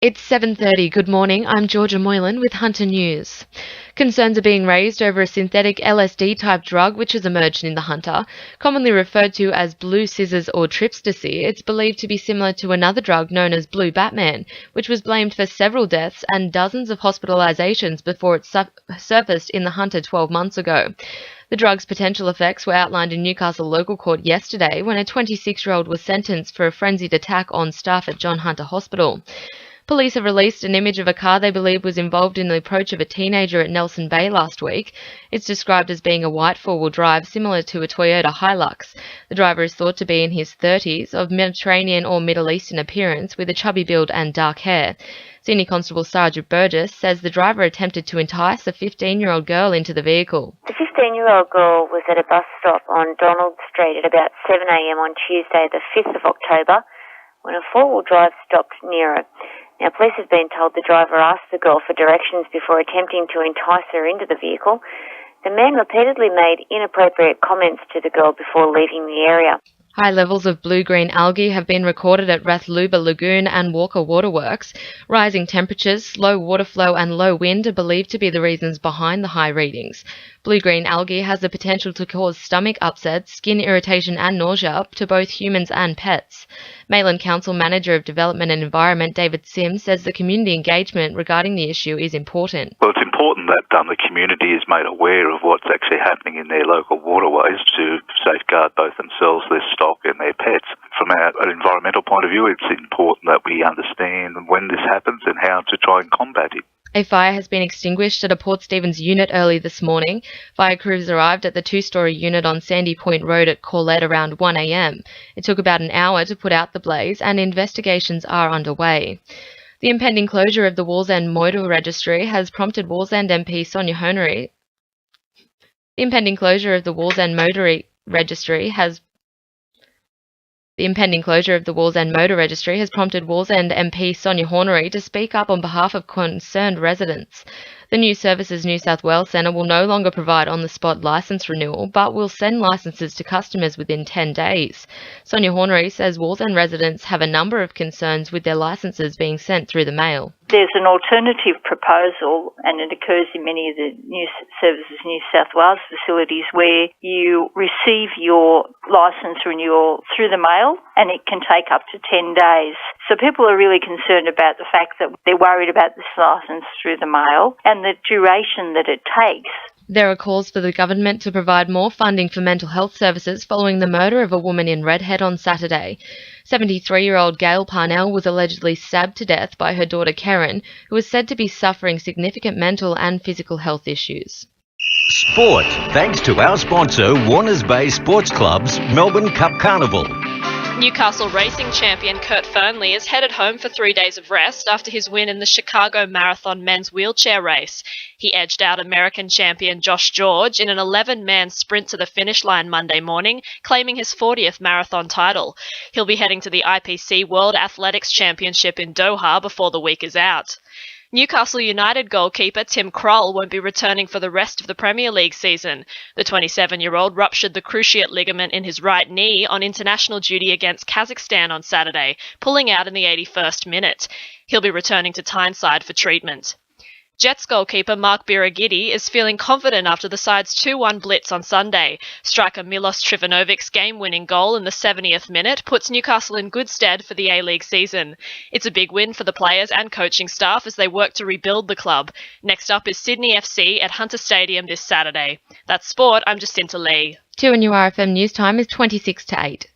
It's 7:30. Good morning. I'm Georgia Moylan with Hunter News. Concerns are being raised over a synthetic LSD-type drug which has emerged in the Hunter. Commonly referred to as blue scissors or tripstasy, it's believed to be similar to another drug known as blue Batman, which was blamed for several deaths and dozens of hospitalizations before it surfaced in the Hunter 12 months ago. The drug's potential effects were outlined in Newcastle local court yesterday when a 26-year-old was sentenced for a frenzied attack on staff at John Hunter Hospital. Police have released an image of a car they believe was involved in the approach of a teenager at Nelson Bay last week. It's described as being a white four-wheel drive similar to a Toyota Hilux. The driver is thought to be in his 30s, of Mediterranean or Middle Eastern appearance, with a chubby build and dark hair. Senior Constable Sarah Burgess says the driver attempted to entice a 15-year-old girl into the vehicle. The 15-year-old girl was at a bus stop on Donald Street at about 7 a.m. on Tuesday, the 5th of October, when a four-wheel drive stopped near her. Now, police have been told the driver asked the girl for directions before attempting to entice her into the vehicle. The man repeatedly made inappropriate comments to the girl before leaving the area. High levels of blue-green algae have been recorded at Rathluba Lagoon and Walker Waterworks. Rising temperatures, slow water flow and low wind are believed to be the reasons behind the high readings. Blue-green algae has the potential to cause stomach upsets, skin irritation and nausea to both humans and pets. Moylan Council Manager of Development and Environment David Sims says the community engagement regarding the issue is important. Well, it's important that the community is made aware of what's actually happening in their local waterways to safeguard both themselves, their stock and their pets. From an environmental point of view, it's important that we understand when this happens and how to try and combat it. A fire has been extinguished at a Port Stephens unit early this morning. Fire crews arrived at the two-storey unit on Sandy Point Road at Corlette around 1 a.m. It took about an hour to put out the blaze and investigations are underway. The impending closure of the Wallsend Motor Registry has prompted Wallsend MP Sonia Hornery. The impending closure of the Wallsend Motor Registry has prompted Wallsend MP Sonia Hornery to speak up on behalf of concerned residents. The New Services New South Wales Centre will no longer provide on-the-spot licence renewal, but will send licences to customers within 10 days. Sonia Hornery says Wallsend residents have a number of concerns with their licences being sent through the mail. There's an alternative proposal, and it occurs in many of the New Services New South Wales facilities, where you receive your licence renewal through the mail, and it can take up to 10 days. So people are really concerned about the fact that they're worried about this licence through the mail and the duration that it takes. There are calls for the government to provide more funding for mental health services following the murder of a woman in Redhead on Saturday. 73-year-old Gail Parnell was allegedly stabbed to death by her daughter Karen, who was said to be suffering significant mental and physical health issues. Sport, thanks to our sponsor, Warners Bay Sports Club's Melbourne Cup Carnival. Newcastle racing champion Kurt Fearnley is headed home for 3 days of rest after his win in the Chicago Marathon men's wheelchair race. He edged out American champion Josh George in an 11-man sprint to the finish line Monday morning, claiming his 40th marathon title. He'll be heading to the IPC World Athletics Championship in Doha before the week is out. Newcastle United goalkeeper Tim Krul won't be returning for the rest of the Premier League season. The 27-year-old ruptured the cruciate ligament in his right knee on international duty against Kazakhstan on Saturday, pulling out in the 81st minute. He'll be returning to Tyneside for treatment. Jets goalkeeper Mark Biragidi is feeling confident after the side's 2-1 blitz on Sunday. Striker Milos Trivanovic's game-winning goal in the 70th minute puts Newcastle in good stead for the A-League season. It's a big win for the players and coaching staff as they work to rebuild the club. Next up is Sydney FC at Hunter Stadium this Saturday. That's sport. I'm Jacinta Lee. 2 and URFM News Time is 26 to 8.